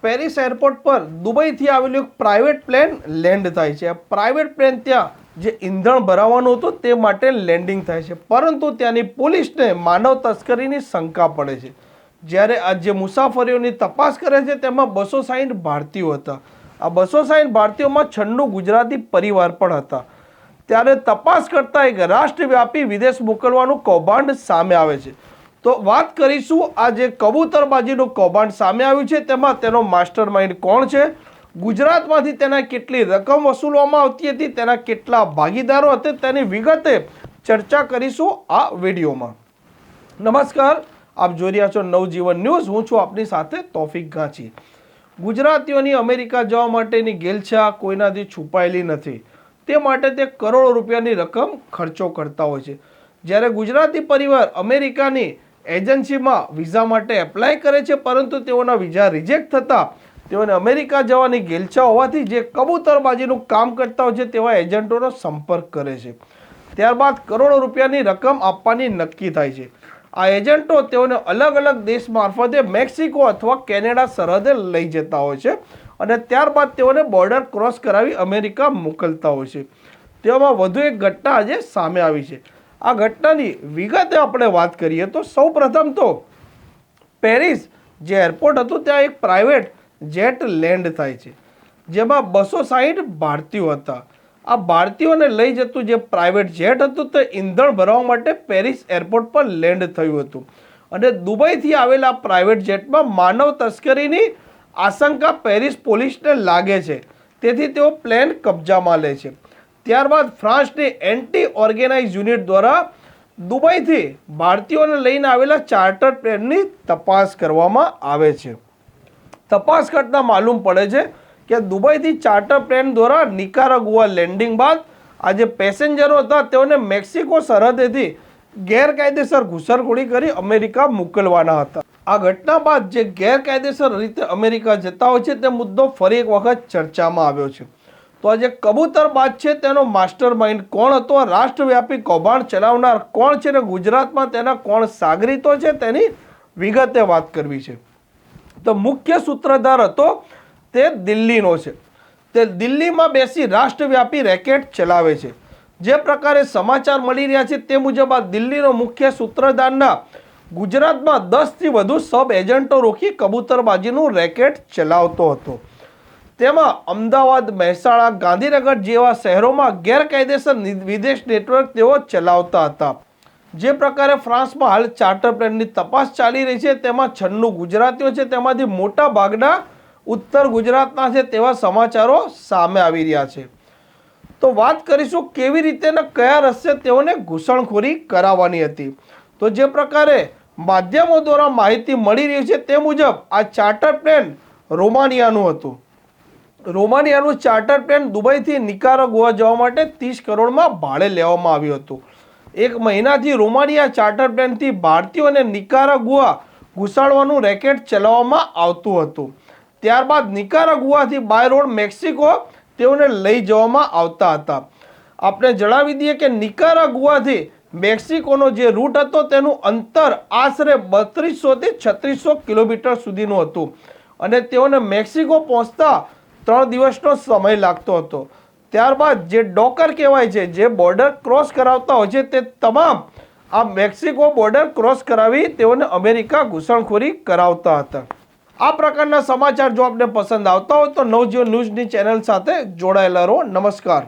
Paris airport પર દુબઈથી આવેલું એક પ્રાઇવેટ પ્લેન લેન્ડ થાય છે. પ્રાઇવેટ પ્લેન ત્યાં જે ઈંધણ ભરાવાનું હતું તે માટે લેન્ડિંગ થાય છે, પરંતુ ત્યાંની પોલીસને માનવ તસ્કરીની શંકા પડે છે. જ્યારે આ જે મુસાફરીઓની તપાસ કરે છે તેમાં 260 ભારતીયો હતા. આ 260 ભારતીયોમાં 96 ગુજરાતી પરિવાર પણ હતા. ત્યારે તપાસ કરતા એક રાષ્ટ્રવ્યાપી વિદેશ મોકલવાનું કૌભાંડ સામે આવે છે. તો વાત કરીશું આ જે કબૂતરબાજીનું કૌભાંડ સામે આવ્યું છે તેમાં તેનો માસ્ટર માઇન્ડ કોણ છે, ગુજરાતમાંથી તેના કેટલી રકમ વસૂલવામાં આવતી હતી, તેના કેટલા ભાગીદારો હતા, તેની વિગતે ચર્ચા કરીશું આ વિડીયોમાં. નમસ્કાર, આપ જોઈ રહ્યા છો નવજીવન ન્યૂઝ. હું છું આપની સાથે તોફિક ગાંચી. ગુજરાતીઓની અમેરિકા જવા માટેની ગેલછા કોઈનાથી છુપાયેલી નથી. તે માટે તે કરોડો રૂપિયાની રકમ ખર્ચો કરતા હોય છે. જ્યારે ગુજરાતી પરિવાર અમેરિકાની એજન્સીમાં વિઝા માટે એપ્લાય કરે છે, પરંતુ તેઓના વિઝા રિજેક્ટ થતાં તેઓને અમેરિકા જવાની ગેલછા હોવાથી જે કબૂતરબાજીનું કામ કરતા હોય છે તેવા એજન્ટોનો સંપર્ક કરે છે. ત્યારબાદ કરોડો રૂપિયાની રકમ આપવાની નક્કી થાય છે. આ એજન્ટો તેઓને અલગ અલગ દેશ મારફતે મેક્સિકો અથવા કેનેડા સરહદે લઈ જતા હોય છે અને ત્યારબાદ તેઓને બોર્ડર ક્રોસ કરાવી અમેરિકા મોકલતા હોય છે. તેમાં વધુ એક ઘટના આજે સામે આવી છે. આ ઘટનાની વિગતે આપણે વાત કરીએ તો સૌપ્રથમ તો પેરિસ જે એરપોર્ટ હતું ત્યાં એક પ્રાઇવેટ જેટ લેન્ડ થાય છે, જેમાં 260 ભારતીયો હતા. આ ભારતીયોને લઈ જતું જે પ્રાઇવેટ જેટ હતું તે ઈંધણ ભરવા માટે પેરિસ એરપોર્ટ પર લેન્ડ થયું હતું અને દુબઈથી આવેલા પ્રાઇવેટ જેટમાં માનવ તસ્કરીની આશંકા પેરિસ પોલીસને લાગે છે, તેથી તેઓ પ્લેન કબજામાં લે છે. ત્યારબાદ ફ્રાન્સની એન્ટી ઓર્ગેનાઇઝ યુનિટ દ્વારા દુબઈથી ભારતીયોને લઈને આવેલા ચાર્ટર પ્લેનની તપાસ કરવામાં આવે છે. તપાસ કરતાં માલુમ પડે છે કે દુબઈથી ચાર્ટર પ્લેન દ્વારા નિકારાગુઆ લેન્ડિંગ બાદ આ જે પેસેન્જરો હતા તેઓને મેક્સિકો સરહદેથી ગેરકાયદેસર ઘૂસણખોરી કરી અમેરિકા મોકલવાના હતા. આ ઘટના બાદ જે ગેરકાયદેસર રીતે અમેરિકા જતા હોય છે તે મુદ્દો ફરી એક વખત ચર્ચામાં આવ્યો છે. તો આ જે કબૂતરબાજ છે તેનો માસ્ટર માઇન્ડ કોણ હતો, રાષ્ટ્રવ્યાપી કૌભાંડ ચલાવનાર કોણ છે અને ગુજરાતમાં તેના કોણ સાગરીતો છે તેની વિગતે વાત કરવી છે. તો મુખ્ય સૂત્રધાર હતો તે દિલ્હીનો છે. તે દિલ્હીમાં બેસી રાષ્ટ્રવ્યાપી રેકેટ ચલાવે છે. જે પ્રકારે સમાચાર મળી રહ્યા છે તે મુજબ આ દિલ્હીનો મુખ્ય સૂત્રધારના ગુજરાતમાં 10થી વધુ સબ એજન્ટો રોકી કબૂતરબાજીનું રેકેટ ચલાવતો હતો. તેમાં અમદાવાદ, મહેસાણા, ગાંધીનગર જેવા શહેરોમાં ગેરકાયદેસર વિદેશ નેટવર્ક તેઓ ચલાવતા હતા. જે પ્રકારે ફ્રાન્સમાં હાલ ચાર્ટર પ્લેનની તપાસ ચાલી રહી છે તેમાં 96 ગુજરાતીઓ છે, તેમાંથી મોટા ભાગના ઉત્તર ગુજરાતના છે તેવા સમાચારો સામે આવી રહ્યા છે. તો વાત કરીશું કેવી રીતે ને કયા રસ્તે તેઓને ઘૂસણખોરી કરાવવાની હતી. તો જે પ્રકારે માધ્યમો દ્વારા માહિતી મળી રહી છે તે મુજબ આ ચાર્ટર પ્લેન રોમાનિયાનું હતું. રોમાનિયાનું ચાર્ટર પ્લેન દુબઈથી નિકારાગુઆ જવા માટે 30 કરોડમાં ભાડે લેવામાં આવ્યું હતું. એક મહિનાથી રોમાનિયા ચાર્ટર પ્લેનથી ભારતીયોને નિકારાગુઆ ઘુસાડવાનું રેકેટ ચલાવવામાં આવતું હતું. ત્યારબાદ નિકારાગુઆથી બાય રોડ મેક્સિકો તેઓને લઈ જવામાં આવતા હતા. આપણે જણાવી દઈએ કે નિકારાગુઆથી મેક્સિકોનો જે રૂટ હતો તેનું અંતર આશરે 3200થી 3600 કિલોમીટર સુધીનું હતું અને તેઓને મેક્સિકો પહોંચતા 3 દિવસનો સમય લાગતો હતો. ત્યારબાદ જે ડોકર કહેવાય છે, જે બોર્ડર ક્રોસ કરાવતા હોય છે, તે તમામ આ મેક્સિકો બોર્ડર ક્રોસ કરાવી તેઓને અમેરિકા ઘૂસણખોરી કરાવતા હતા. આ પ્રકારના સમાચાર જો આપને પસંદ આવતા હોય તો નવજીવન ન્યૂઝની ચેનલ સાથે જોડાયેલા રહો. નમસ્કાર.